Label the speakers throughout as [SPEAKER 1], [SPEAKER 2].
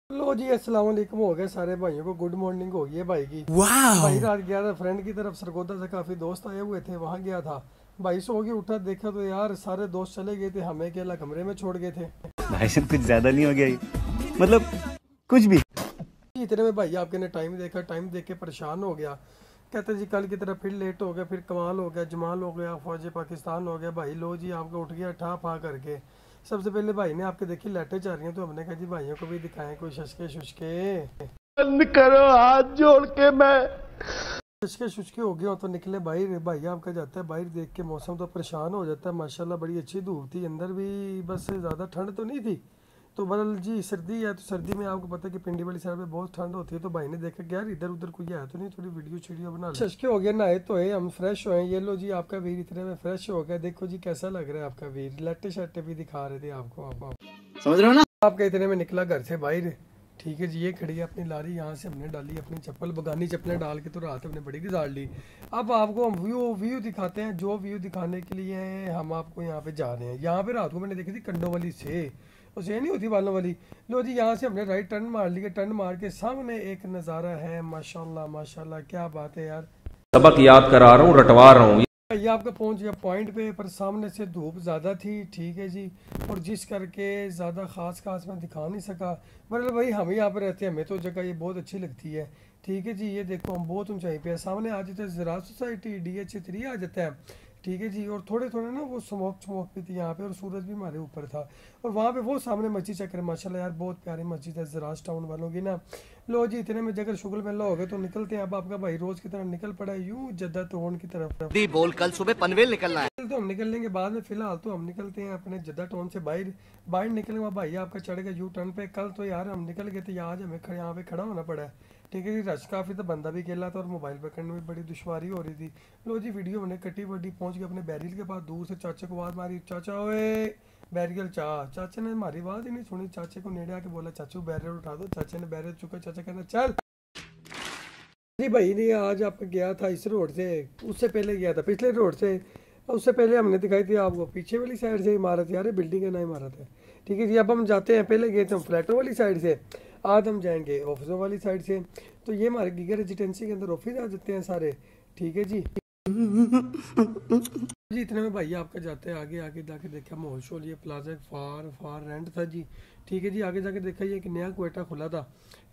[SPEAKER 1] लो जी, अस्सलाम वालेकुम हो गए सारे भाइयों को, गुड मॉर्निंग हो गई है भाई की। भाई रात गया था फ्रेंड की तरफ, सरगोदा से काफ़ी दोस्त आए हुए थे, वहाँ गया था। भाई सो के उठा, देखा तो यार सारे दोस्त चले गए थे, हमें अकेला कमरे में छोड़ गए थे।
[SPEAKER 2] भाई साहब कुछ ज्यादा नहीं हो गया ये? मतलब कुछ भी।
[SPEAKER 1] इतने में भाई आपके ने टाइम देखा, टाइम देख के परेशान हो गया। कहते जी कल की तरह फिर लेट हो गया, फिर कमाल हो गया, जमाल हो गया, फौज पाकिस्तान हो गया। भाई लो जी, आपका उठ गया ठा फा करके। सबसे पहले भाई ने आपके देखी लाइटें चल रही हैं, तो हमने कहा जी भाइयों को भी दिखाएं कोई शशके शुशके।
[SPEAKER 3] बंद करो हाथ जोड़ के। मैं
[SPEAKER 1] शुष्के शुष्के हो गया हो तो निकले बाहर। भाई आपका जाता है बाहर, देख के मौसम तो परेशान हो जाता है। माशाल्लाह बड़ी अच्छी धूप थी, अंदर भी बस ज़्यादा ठंड तो नहीं थी। तो बदल जी सर्दी है, तो सर्दी में आपको पता है कि पिंडी वाली साइड पे बहुत ठंड होती है। तो भाई ने देखा कि यार इधर उधर कोई आया तो नहीं, थोड़ी वीडियो शीडियो बना लो। शुष्के हो गया, नहाए तो है, हम फ्रेश हुए। ये लो जी आपका वीर इतने में फ्रेश हो गया। देखो जी कैसा लग रहा है आपका वीर, लट्टे शट्टे भी दिखा रहे थे आपको। आप
[SPEAKER 2] समझ रहे हो ना?
[SPEAKER 1] आपका इतने में निकला घर से बाहर। ठीक है जी, ये खड़ी है अपनी लारी, यहाँ से हमने डाली अपनी चप्पल, बगानी चप्पलें डाल के तो रात हमने बड़ी गुजार ली। अब आपको हम व्यू दिखाते हैं, जो व्यू दिखाने के लिए हम आपको यहाँ पे जा रहे हैं। यहाँ पे रात को मैंने देखी थी कंडों वाली से, वो से नहीं होती बालों वाली। लो जी, यहाँ से हमने राइट टर्न मार लिया, टर्न मार के सामने एक नज़ारा है, माशाल्लाह माशाल्लाह क्या बात है यार।
[SPEAKER 3] सबक याद करा रहा हूँ, रटवा रहा हूँ।
[SPEAKER 1] ये आपका पहुंच गया पॉइंट पे, पर सामने से धूप ज़्यादा थी। ठीक है जी, और जिस करके ज़्यादा खास मैं दिखा नहीं सका। मतलब भाई हम यहाँ पे रहते हैं, हमें तो जगह ये बहुत अच्छी लगती है। ठीक है जी, ये देखो हम बहुत ऊंचाई पे है, सामने आ जाता है ज़राअत सोसाइटी DH3 आ जाता है। ठीक है जी, और थोड़े थोड़े ना वो स्मोक भी थी यहाँ पे, और सूरज भी हमारे ऊपर था। और वहाँ पे वो सामने मस्जिद चेक करें, माशाल्लाह यार बहुत प्यारी मस्जिद है ज़राअत टाउन वालों की ना। लो जी, इतने में जगह शुगल में हो गए तो निकलते हैं। अब आपका भाई रोज़ की तरह निकल पड़ा है यूँ जद्दा तोड़ की तरफ।
[SPEAKER 4] बोल कल सुबह पनवेल निकलना है।
[SPEAKER 1] तो हम निकल लेंगे बाद में, फिलहाल तो हम निकलते हैं अपने जद्दा टाउन से बाहर। बाहर निकले हुआ भाई आपका चढ़ गया यू टर्न पे। कल तो यार हम निकल गए थे, आज हमें यहाँ पे खड़ा होना पड़ा है। ठीक है जी, रश काफ़ी था, बंदा भी अकेला था और मोबाइल पकड़ने में बड़ी दुश्वारी हो रही थी। लो जी, वीडियो हमने कटी वड्डी, पहुंच गए अपने बैरियल के पास। दूर से चाचा को आवाज़ मारी, चाचा ओए बैरियल चाचा ने हमारी आवाज़ ही नहीं सुनी। चाचे को नेड़े आके बोला चाचू बैरियल उठा दो। चाचा ने बैरियल चुका, चाचा कहना चल जी। भाई नहीं, आज आप गया था इस रोड से, उससे पहले गया था पिछले रोड से, उससे पहले हमने दिखाई थी आपको पीछे वाली साइड से इमारत। यार बिल्डिंग है ना इमारत है। ठीक है जी, अब हम जाते हैं, पहले गए थे हम फ्लैटों वाली साइड से, आज हम जाएंगे ऑफिसों वाली साइड से। तो ये हमारे गीगर रेजिडेंसी के अंदर ऑफिस आ जाते हैं सारे। ठीक है जी जी, इतने में भाई आपका जाते हैं आगे। आगे जाके देखा माहौल शोल, ये प्लाजा फार रेंट था जी। ठीक है जी, आगे जाके देखा ये एक नया क्वेटा खुला था।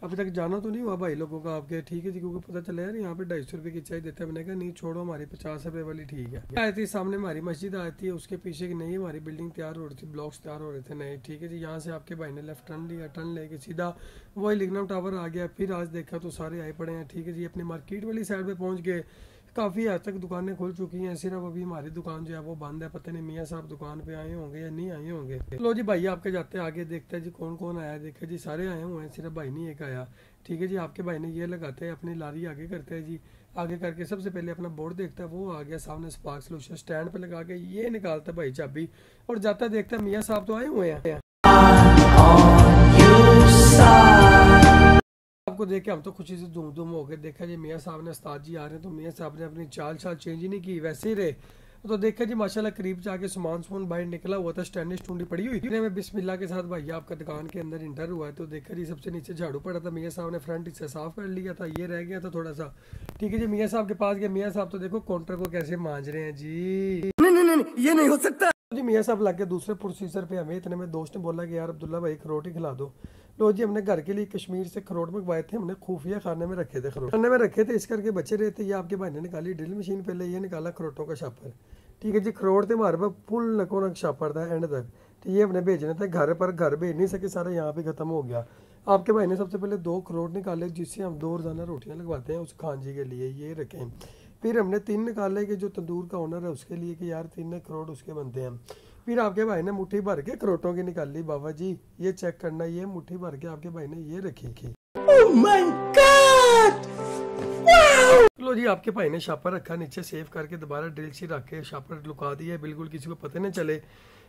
[SPEAKER 1] अभी तक जाना तो नहीं हुआ भाई लोगों का आपके। ठीक है जी, क्योंकि पता चला यार यहाँ पे 250 रुपये की चाय देते हैं। मैंने कहा नहीं छोड़ो, हमारी 50 रुपये वाली ठीक है। आई थी सामने हमारी मस्जिद आई थी, उसके पीछे की नई हमारी बिल्डिंग तैयार हो रही थी, ब्लॉक्स तैयार हो रहे थे नए। ठीक है जी, यहाँ से आपके भाई ने लेफ्ट टर्न लिया, टर्न लेके सीधा वही लिग्नम टावर आ गया। फिर आज देखा तो सारे आए पड़े हैं। ठीक है जी, अपनी मार्केट वाली साइड पर पहुँच गए। काफ़ी हद तक दुकानें खुल चुकी हैं, सिर्फ अभी हमारी दुकान जो है वो बंद है। पता नहीं मियाँ साहब दुकान पे आए होंगे या नहीं आए होंगे। लो जी भाई आपके जाते हैं आगे, देखते हैं जी कौन कौन आया। देखा जी सारे आए हुए हैं, सिर्फ भाई नहीं एक आया। ठीक है जी, आपके भाई ने ये लगाते हैं अपनी लारी आगे करते हैं जी। आगे करके सबसे पहले अपना बोर्ड देखता है, वो आ गया सामने स्पार्क सोल्यूशन, स्टैंड पे लगा के ये निकालता है भाई चाबी, और जाता देखता है मियाँ साहब तो आए हुए हैं। आपको देख के हम तो खुशी से धूम धूम हो गए। देखा जी मियाँ साहब ने, उस्ताद जी आ रहे हैं, तो मियाँ साहब ने अपनी चाल चेंज ही नहीं की, वैसे ही रहे। तो देखा जी माशाल्लाह करीब जाके सामान बाहर निकला हुआ था, स्टैंड स्टूंडी पड़ी हुई थी। मैं बिस्मिल्लाह के साथ भाई आपका दुकान के अंदर इंटर हुआ है। तो देखा जी सबसे नीचे झाड़ू पड़ा था, मियाँ साहब ने फ्रंट से साफ कर लिया था, ये रह गया था थोड़ा सा। ठीक है जी, मियाँ साहब के पास गए। मियाँ साहब तो देखो काउंटर को कैसे मांझ रहे हैं जी।
[SPEAKER 4] नहीं, ये नहीं हो सकता
[SPEAKER 1] जी मियाँ साहब लग गए दूसरे प्रोसीजर पे। हमें इतने में दोस्त ने बोला कि यार अब्दुल्ला भाई खरोट ही खिला दो। लो जी, हमने घर के लिए कश्मीर से खरोट मंगवाए थे, हमने खुफिया खाने में रखे थे, खरोट खाने में रखे थे, इस करके बचे रहे थे। ये आपके भाई ने निकाली ड्रिल मशीन, पहले ये निकाला खरोटों का शापर। ठीक है जी, खरोट थे हमारे पास फुल नकोनक शापर था एंड तक। तो ये हमने भेजने थे घर पर, घर भेज नहीं सके, सारा यहाँ पे खत्म हो गया। आपके भाई ने सबसे पहले 2 खरोट निकाले, जिससे हम 2 रोजाना रोटियाँ लगवाते हैं उस खान जी के लिए, ये रखें। फिर हमने 3 निकाले कि जो तंदूर का ओनर है उसके लिए, कि यार 3 खरोट उसके बनते हैं। फिर आपके भाई ने मुट्ठी भर के खरोटों की निकाली। बाबा जी ये चेक करना, ये मुट्ठी भर के आपके भाई ने ये रखी थी।
[SPEAKER 4] Oh my God.
[SPEAKER 1] लो जी, आपके भाई ने शापर रखा नीचे, सेव करके दोबारा ड्रिल सी रख के शापर लुका दिया, बिल्कुल किसी को पता नहीं चले।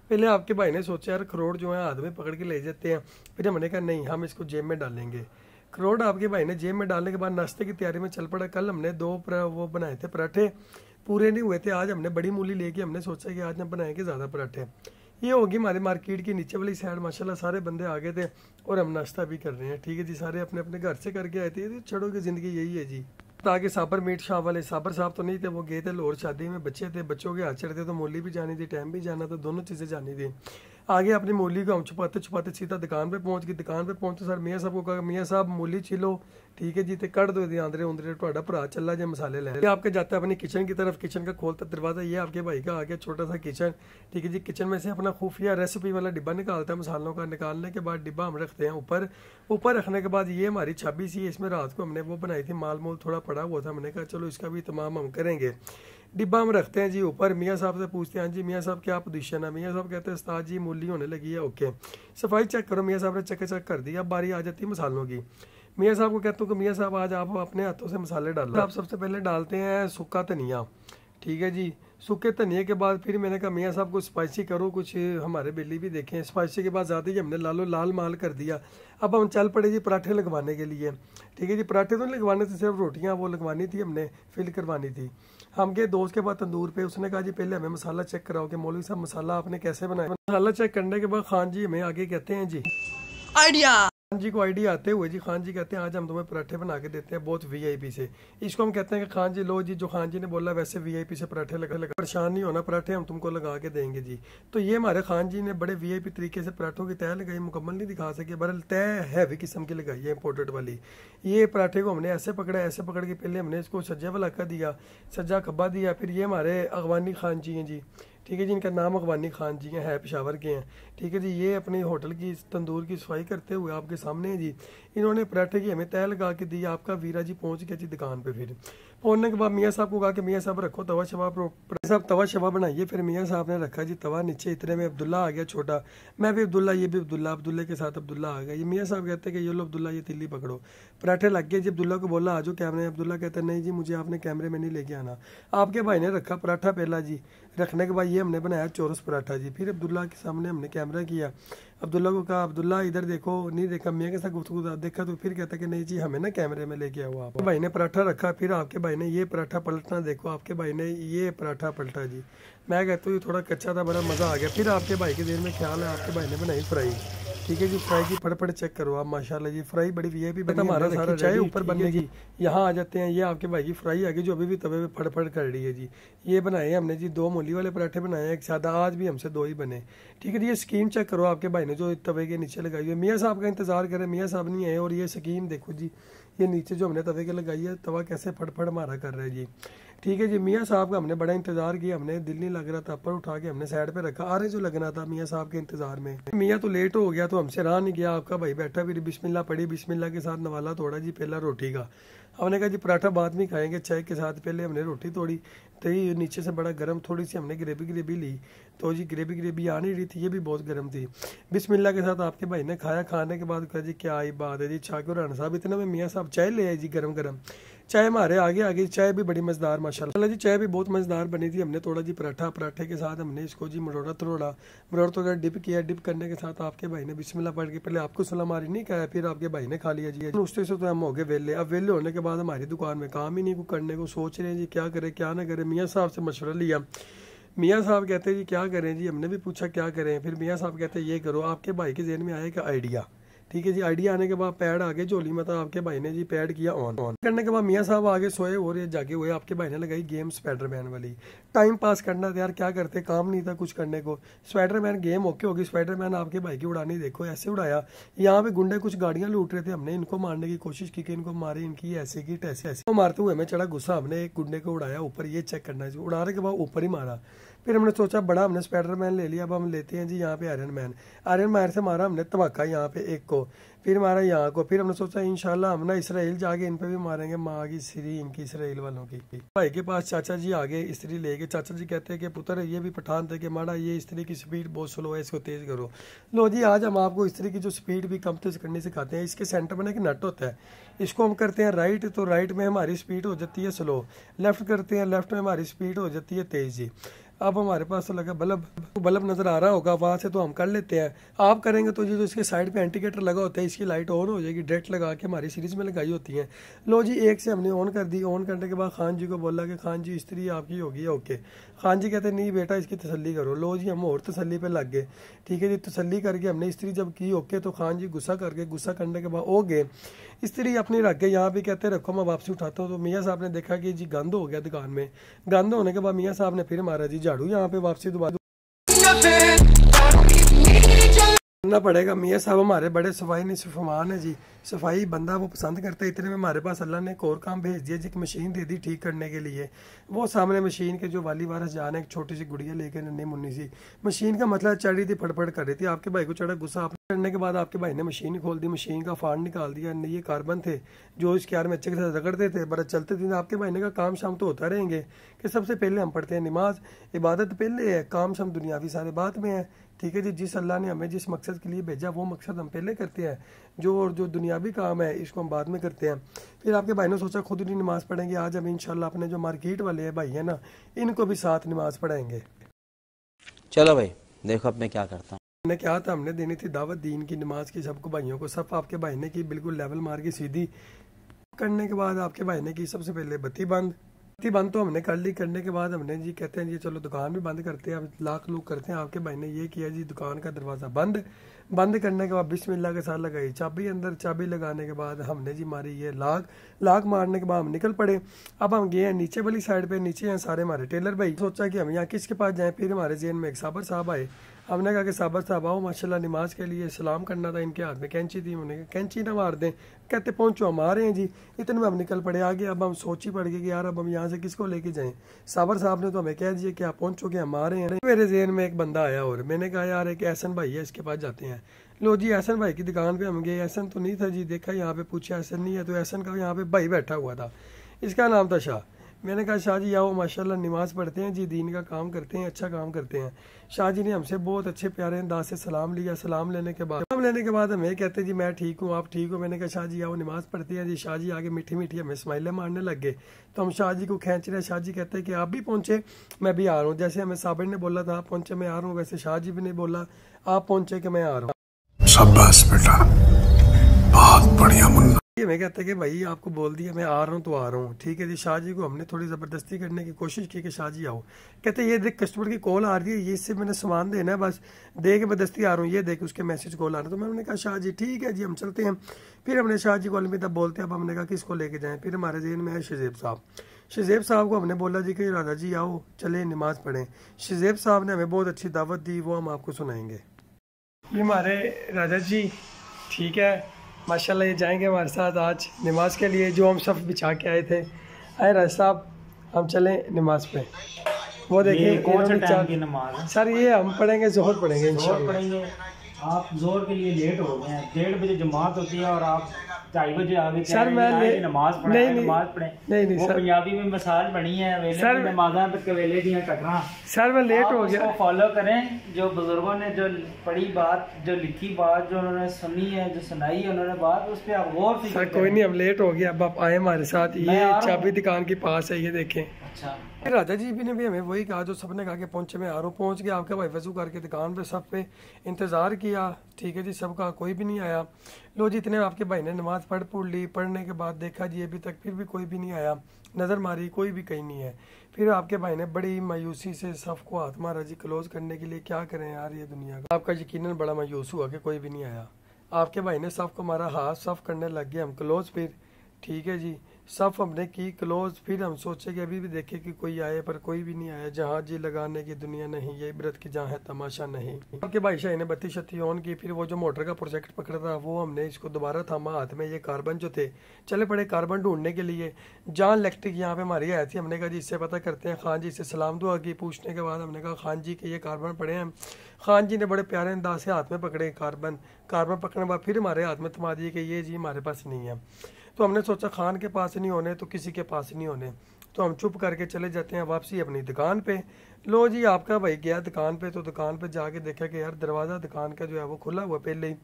[SPEAKER 1] पहले आपके भाई ने सोचा यार खरोट जो है हाथ में पकड़ के ले जाते हैं, फिर हमने कहा नहीं हम इसको जेब में डालेंगे। खरोट आपके भाई ने जेब में डालने के बाद नाश्ते की तैयारी में चल पड़ा। कल हमने 2 वो बनाए थे पराठे, पूरे नहीं हुए थे। आज हमने बड़ी मूली लेके हमने सोचा कि आज हम बनाएंगे ज़्यादा पराठे। ये होगी हमारे मार्केट की नीचे वाली साइड। माशाल्लाह सारे बंदे आ गए थे और हम नाश्ता भी कर रहे हैं। ठीक है जी, सारे अपने अपने घर से करके आए थे। छड़ों की ज़िंदगी यही है जी। ताकि साबर मीट शॉप वाले, साबर साहब तो नहीं थे, वो गए थे लाहौर शादी में, बच्चे थे, बच्चों के हाथ चढ़ते तो मोली भी जानी थी, टाइम भी जाना था, दोनों चीज़ें जानी थी। आगे अपनी मूली को हम छुपाते छुपाते सीधा दुकान पे पहुंच गए। दुकान पे पहुंचते सर मियाँ साहब को कहा, मियाँ साहब मूली छिलो, ठीक है जी, तो कट दो दी आंदरे उंदरे थोड़ा भरा चला जाए मसाले ले आपके जाता है अपनी किचन की तरफ। किचन का खोलता दरवाजा, ये आपके भाई का आ गया छोटा सा किचन। ठीक है जी, किचन में से अपना खुफिया रेसिपी वाला डिब्बा निकालता है मसालों का। निकालने के बाद डिब्बा हम रखते हैं ऊपर। ऊपर रखने के बाद ये हमारी छाबी सी, इसमें रात को हमने वो बनाई थी, माल मोल थोड़ा पड़ा हुआ था, हमने कहा चलो इसका भी तमाम हम करेंगे। डिब्बा हम रखते हैं जी ऊपर। मियाँ साहब से पूछते हैं जी मियाँ साहब क्या पोजीशन है। मियाँ साहब कहते हैं उस्ताद जी मूली होने लगी है, ओके सफाई चेक करो। मियाँ साहब ने चेक कर दी। अब बारी आ जाती है मसालों की। मियाँ साहब को कहता हूँ कि मियाँ साहब आज आप अपने हाथों से मसाले डालो। आप सबसे पहले डालते हैं सूखा धनिया, ठीक है जी। सूखे धनिया के बाद फिर मैंने कहा मियाँ साहब को स्पाइसी करो, कुछ हमारे बिल्ली भी देखें। स्पाइसी के बाद ज़्यादा ही हमने लाल माल कर दिया। अब हम चल पड़े जी पराठे लगवाने के लिए। ठीक है जी, पराठे तो नहीं लगवाने थे, सिर्फ रोटियाँ वो लगवानी थी, हमने फिल करवानी थी। हम गए दोस्त के बाद तंदूर पे। उसने कहा जी पहले हमें मसाला चेक कराओ कि मौलवी साहब मसाला आपने कैसे बनाया। मसाला चेक करने के बाद खान जी हमें आगे कहते हैं जी आइडिया। खान जी को आइडिया आते हुए जी खान जी कहते हैं आज हम तुम्हें पराठे बना के देते हैं बहुत वीआईपी से। इसको हम कहते हैं कि खान जी लो जी, जो खान जी ने बोला वैसे वीआईपी से पराठे लगा परेशान नहीं होना, पराठे हम तुमको लगा के देंगे जी। तो ये हमारे खान जी ने बड़े वीआईपी तरीके से पराठों की तय लगाई, मुकम्मल नहीं दिखा सके, बरल तय हैवी किस्म की लगाई है इम्पोर्टेड वाली। ये पराठे को हमने ऐसे पकड़ के पहले हमने इसको सज्जा वाला कर दिया, सज्जा खब्बा दिया। फिर ये हमारे अगवानी खान जी हैं जी, ठीक है जी, इनका नाम अगवानी खान जी है पेशावर के हैं। ठीक है जी, ये अपनी होटल की तंदूर की सफाई करते हुए आपके सामने है जी। इन्होंने पराठे की हमें तय लगा के दी। आपका वीरा जी पहुंच गया जी दुकान पे। फिर पहुंचने के बाद मियाँ साहब को कहा कि मियाँ साहब रखो तवा शवा, साहब तवा शवा बनाइए। फिर मियाँ साहब ने रखा जी तवा नीचे। इतने में अब्दुल्ला आ गया छोटा, मैं भी अब्दुल्ला, ये भी अब्दुल्ला, अब्दुल्ले के साथ अब्दुल्ला आ गया। ये मियाँ साहब कहते हैं कि ये लो अब्दुल्ला ये तिल्ली पकड़ो। पराठे लग गए जी। अब्दुल्ला को बोला आजो कैमरे। अब्दुल्ला कहता है नहीं जी मुझे आपने कैमरे में नहीं लेके आना। आपके भाई ने रखा पराठा पहला जी। रखने के बाद ये हमने बनाया चौरस पराठा जी। फिर अब्दुल्ला के सामने हमने कैमरा किया। अब्दुल्ला को कहा अब्दुल्ला इधर देखो, नहीं देखा। मियाँ के साथ गुफ्तगू देखा तो फिर कहता कि नहीं जी हमें ना कैमरे में लेके आओ आप। भाई ने पराठा रखा। फिर आपके भाई ने ये पराठा पलटना देखो, आपके भाई ने ये पराठा पलटा जी। मैं कहता हूँ थोड़ा कच्चा था, बड़ा मज़ा आ गया। फिर आपके भाई के दिल में ख्याल है, आपके भाई ने बनाई फ्राई। ठीक है जी, फ्राई की फटाफट चेक करो आप, माशाल्लाह जी फ्राई बड़ी वीआईपी बनी। हमारा सारा चाय ऊपर बनने की। यहाँ आ जाते हैं, ये आपके भाई की फ्राई आ गई जो अभी भी तवे पे फटफट कर रही है जी। ये बनाए हमने जी 2 मूली वाले पराठे बनाए, एक सादा, आज भी हमसे 2 ही बने। ठीक है जी, ये स्कीम चेक करो आपके भाई ने जो तवे के नीचे लगाई है। मियाँ साहब का इंतजार करें, मियाँ साहब नहीं आए। और ये स्कीम देखो जी, ये नीचे जो हमने तवे के लगाई है, तवा कैसे फटफट मारा कर रहा है जी। ठीक है जी, मियाँ साहब का हमने बड़ा इंतजार किया, हमने दिल नहीं लग रहा था, पर उठा के हमने साइड पे रखा। आरे जो लगना था मियाँ साहब के इंतजार में। मियाँ तो लेट हो गया तो हमसे रहा नहीं गया। आपका भाई बैठा, फिर बिस्मिल्लाह पड़ी, बिस्मिल्लाह के साथ नवाला तोड़ा जी पहला रोटी का। हमने कहा जी पराठा बाद में खाएंगे चाय के साथ, पहले हमने रोटी तोड़ी। तो ये नीचे से बड़ा गर्म, थोड़ी सी हमने ग्रेवी ली तो जी ग्रेवी आ नहीं रही थी, ये भी बहुत गर्म थी। बिस्मिल्लाह के साथ आपके भाई ने खाया। खाने के बाद कहा जी क्या आई बात है जी, छाके राणा साहब इतना में मियाँ साहब चाय ले आए जी गरम। चाय हमारे आगे चाय भी बड़ी मज़ेदार माशाल्लाह जी, चाय भी बहुत मज़ेदार बनी थी। हमने तोड़ा जी पराठे के साथ हमने इसको जी मरोड़ा तोड़ा डिप किया। डिप करने के साथ आपके भाई ने बिस्मिल्लाह पढ़ के पहले आपको सलामारी नहीं खाया, फिर आपके भाई ने खा लिया जी। उससे तो हम हो गए वेले। अब वेले होने के बाद हमारी दुकान में काम ही नहीं करने को, सोच रहे हैं जी क्या करें क्या ना करें। मियाँ साहब से मशवरा लिया। मियाँ साहब कहते हैं जी क्या करें जी, हमने भी पूछा क्या करें। फिर मियाँ साहब कहते हैं ये करो। आपके भाई के जहन में आया कि आइडिया। ठीक है जी, आइडिया आने के बाद पैड आगे झोली में था, आपके भाई ने जी पैड किया ऑन करने के बाद मियाँ साहब आगे सोए और ये जागे हुए। आपके भाई ने लगाई गेम स्पाइडरमैन वाली। टाइम पास करना था यार, क्या करते, काम नहीं था कुछ करने को। स्पाइडरमैन गेम ओके होगी। स्पाइडरमैन आपके भाई की उड़ानी देखो, ऐसे उड़ाया। यहाँ पे गुंडे कुछ गाड़ियां लूट रहे थे, हमने इनको मारने की कोशिश की कि इनको मारे, इनकी ऐसे की ऐसे तो मारते हुए हमें चढ़ा गुस्सा। हमने एक गुंडे को उड़ाया ऊपर, ये चेक करना है। उड़ाने के बाद ऊपर ही मारा। फिर हमने सोचा बड़ा, हमने स्पाइडरमैन ले लिया। अब हम लेते हैं जी यहाँ पे आयरन मैन से मारा हमने धमाका यहाँ पे एक को, फिर मारा यहाँ को। फिर हमने सोचा इंशाल्लाह हम ना इसराइल जाके इन पे भी मारेंगे। माँ की सिरी इनकी इसराइल वालों की। भाई के पास चाचा जी आगे स्त्री ले गए। चाचा जी कहते हैं कि पुत्र ये भी पठान थे कि माड़ा ये स्त्री की स्पीड बहुत स्लो है, इसको तेज करो। लो जी आज हम आपको स्त्री की जो स्पीड भी कम तेज करनी सिखाते हैं। इसके सेंटर में एक नट होता है, इसको हम करते हैं राइट तो राइट में हमारी स्पीड हो जाती है स्लो, लेफ्ट करते हैं लेफ्ट में हमारी स्पीड हो जाती है तेज जी। अब हमारे पास तो लगा बल्ब बल्ब नज़र आ रहा होगा, वहाँ से तो हम कर लेते हैं। आप करेंगे तो ये जो इसके साइड पे इंडिकेटर लगा होता है, इसकी लाइट ऑन हो जाएगी, डायरेक्ट लगा के हमारी सीरीज़ में लगाई होती है। लो जी, एक से हमने ऑन कर दी। ऑन करने के बाद खान जी को बोला कि खान जी इस्त्री आपकी होगी है ओके। खान जी कहते नहीं बेटा इसकी तसल्ली करो। लो जी, हम और तसल्ली पे लग गए। ठीक है जी, तसल्ली करके हमने इस्त्री जब की ओके तो खान जी गुस्सा करने के बाद हो गए। इस्त्री अपनी रख गए, यहाँ भी कहते रखो मैं वापसी उठाता हूँ। तो मियाँ साहब ने देखा कि जी गंद हो गया दुकान में। गंद होने के बाद मियाँ साहब ने फिर मारा जी झाड़ू, यहाँ पे वापसी दोबारा करना पड़ेगा। मियाँ साहब हमारे बड़े सफाई निफ़रमान है जी, सफाई बंदा वो पसंद करता है। इतने में हमारे पास अल्लाह ने एक और काम भेज दिया जी, एक मशीन दे दी ठीक करने के लिए। वो सामने मशीन के जो वाली वारस जान है, एक छोटी सी गुड़िया लेकर नन्ही मुन्नी सी मशीन का मतलब चढ़ रही थी, फड़फड़ कर रही थी। आपके भाई को चढ़ा गुस्सा। आपने करने के बाद आपके भाई ने मशीन ही खोल दी, मशीन का फाड़ निकाल दिया। ये कार्बन थे जो इसके यार में अच्छे के साथ रगड़ते थे, बड़ा चलते थे। आपके भाई ने का काम शाम तो होता रहेंगे कि सबसे पहले हम पढ़ते हैं नमाज, इबादत पहले है, काम शाम दुनियावी सारे बात में है। ठीक है जी, जिस अल्लाह ने हमें जिस मकसद के लिए भेजा वो मकसद हम पहले करते हैं, जो दुनियावी काम है इसको हम बाद में करते हैं। फिर आपके भाई ने सोचा खुद ही नमाज़ पढ़ेंगे। आज हम इंशाल्लाह अपने जो मार्केट वाले हैं भाई है ना, इनको भी साथ नमाज़ पढ़ाएंगे।
[SPEAKER 5] चलो भाई देखो अब मैं क्या करता हूँ।
[SPEAKER 1] हमने क्या था, हमने देनी थी दावत दीन की, नमाज की सबको भाइयों को। सब आपके भाई ने की बिल्कुल लेवल मार के सीधी करने के बाद आपके भाई ने की सबसे पहले बत्ती बंद तो हमने कर ली। करने के बाद हमने जी कहते हैं जी चलो दुकान भी बंद करते हैं, अब लाख लूक करते हैं। आपके भाई ने ये किया जी, दुकान का दरवाज़ा बंद करने के बाद बिस्मिल्लाह के साथ लगाई चाबी अंदर। चाबी लगाने के बाद हमने जी मारी ये लाख मारने के बाद हम निकल पड़े। अब हम गए हैं नीचे वाली साइड पे, नीचे हैं सारे हमारे टेलर भाई। सोचा कि हम यहाँ किसके पास जाएं, फिर हमारे जेहन में एक साबर साहब आए। हमने कहा कि साबर साहब आओ माशाल्लाह नमाज के लिए सलाम करना था। इनके हाथ में कैंची थी, उन्होंने कहा कैंची ना मार दें। कहते पहुंचो, हम आ रहे हैं जी। इतने में हम निकल पड़े आगे। अब हम सोच ही पड़ गए कि यार अब हम यहाँ से किसको लेके जाएं। साबर साहब ने तो हमें कह दिया कि आप पहुंचोगे, हम आ रहे हैं। मेरे जेहन में एक बंदा आया और मैंने कहा यार एक एहसन भाई है, इसके पास जाते हैं। लो जी, एहसन भाई की दुकान पे हम गए। एहसन तो नहीं था जी, देखा यहाँ पे, पूछा एहसन नहीं है तो एहसन का यहाँ पे भाई बैठा हुआ था, इसका नाम था शाह। मैंने कहा शाह जी आओ, माशाल्लाह नमाज़ पढ़ते हैं जी, दीन का काम करते हैं, अच्छा काम करते हैं। शाह जी ने हमसे बहुत अच्छे प्यारे अंदाज से सलाम लिया। सलाम लेने के बाद हमें कहते जी मैं ठीक हूँ, आप ठीक हो। मैंने कहा शाह जी आओ नमाज़ पढ़ते हैं जी। शाह जी आगे मीठी मीठी हमें स्माइलें मारने लग गए। तो हम शाह जी को खींच रहे। शाह जी कहते हैं कि आप भी पहुँचे, मैं भी आ रहा हूँ। जैसे हमें साबिर ने बोला था आप पहुँचे मैं आ रहा हूँ, वैसे शाह जी भी ने बोला आप पहुँचे कि मैं आ रहा हूँ।
[SPEAKER 6] शाबाश बेटा, बहुत बढ़िया मुन्ना।
[SPEAKER 1] मैं कहते कि भाई आपको बोल दिया मैं आ रहा हूँ तो आ रहा हूँ। ठीक है जी, शाह जी को हमने थोड़ी ज़बरदस्ती करने की कोशिश की कि शाह जी आओ। कहते ये देख कस्टमर की कॉल आ रही है, ये इससे मैंने सामान देना है, बस दे के बदस्ती आ रहा हूँ, ये देख उसके मैसेज कॉल आ रहा है। तो मैंने कहा शाह जी ठीक है जी हम चलते हैं। फिर हमने शाह जी को अलविदा बोलते हैं। अब हमने कहा किसको लेके जाएँ। फिर हमारे जेहन में है शज़ेब साहब। शज़ेब साहब को हमने बोला जी कि राजा जी आओ चले नमाज़ पढ़ें। शज़ेब साहब ने हमें बहुत अच्छी दावत दी, वो हम आपको सुनाएंगे। ये हमारे राजा जी ठीक है माशाल्लाह, ये जाएंगे हमारे साथ आज नमाज के लिए, जो हम सब बिछा के आए थे। आए राज साहब हम चलें नमाज पे। वो देखिए कौन सा टाइम की नमाज है सर, ये हम पढ़ेंगे जोहर पढ़ेंगे इंशाल्लाह।
[SPEAKER 7] आप जोहर के लिए लेट हो गए हैं, 1:30 बजे जमात होती है और आप 2:30 बजे आगे
[SPEAKER 1] सर मैं
[SPEAKER 7] नमाज पढ़ें। नमाज पढ़ें नहीं वो पंजाबी में मसाल बनी है सर, नमाज़ां पे कवेले दियां कटना।
[SPEAKER 1] सर मैं लेट हो गया।
[SPEAKER 7] फॉलो करें जो बुजुर्गों ने जो पढ़ी बात, जो लिखी बात, जो उन्होंने सुनी है, जो सुनाई है उन्होंने बात, उस पर आप गौर से।
[SPEAKER 1] सर कोई नहीं, हम लेट हो गया। अब आप आए हमारे साथ, ये चाबी दुकान के पास है, ये देखें।
[SPEAKER 7] अच्छा
[SPEAKER 1] राजा जी भी ने भी हमें वही कहा जो सबने कहा कि पहुंचे मैं आ रहा हूँ। पहुंच गया आपका भाई वजू करके दुकान पे, सब पे इंतज़ार किया। ठीक है जी, सबका कोई भी नहीं आया। लो जी, इतने आपके भाई ने नमाज़ पढ़ ली। पढ़ने के बाद देखा जी अभी तक फिर भी कोई भी नहीं आया। नज़र मारी, कोई भी कहीं नहीं है। फिर आपके भाई ने बड़ी मायूसी से सफ़ को हाथ मारा जी क्लोज़ करने के लिए। क्या करें यार ये दुनिया का। आपका यकीनन बड़ा मायूस हुआ कि कोई भी नहीं आया। आपके भाई ने सफ़ को मारा, हाथ सफ़ करने लग गए हम क्लोज़। फिर ठीक है जी, सफ़ हमने की क्लोज। फिर हम सोचे कि अभी भी देखे कि कोई आए, पर कोई भी नहीं आया। जहाँ जी लगाने की दुनिया नहीं, ये इबरत की जहाँ है तमाशा नहीं। आपके भाई शाह ने बत्ती शत्ती ऑन की। फिर वो जो मोटर का प्रोजेक्ट पकड़ा था वो हमने इसको दोबारा थामा हाथ में। ये कार्बन जो थे चले पड़े कार्बन ढूंढने के लिए। जॉन इलेक्ट्रिक यहाँ पे हमारी आई थी। हमने कहा जी इससे पता करते हैं। खान जी से सलाम दुआ की। पूछने के बाद हमने कहा खान जी के ये कार्बन पड़े हैं। खान जी ने बड़े प्यारे अंदाज से हाथ में पकड़े कार्बन पकड़ने के बाद फिर हमारे हाथ में थमा दिए कि ये जी हमारे पास नहीं है। तो हमने सोचा खान के पास नहीं होने तो किसी के पास नहीं होने। तो हम चुप करके चले जाते हैं वापसी अपनी दुकान पे। लो जी, आपका भाई गया दुकान पे, तो दुकान पे जाके देखा कि यार दरवाज़ा दुकान का जो है वो खुला हुआ। पहले ही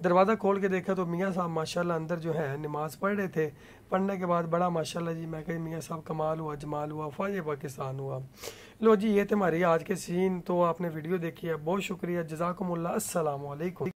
[SPEAKER 1] दरवाज़ा खोल के देखा तो मियाँ साहब माशाल्लाह अंदर जो है नमाज़ पढ़ रहे थे। पढ़ने के बाद बड़ा माशाल्लाह जी, मैं कही मियाँ साहब कमाल हुआ, जमाल हुआ, फ़ाज़े पाकिस्तान हुआ। लो जी, ये थे हमारी आज के सीन। तो आपने वीडियो देखी है, बहुत शुक्रिया, जज़ाकुमुल्लाह, अस्सलामु अलैकुम।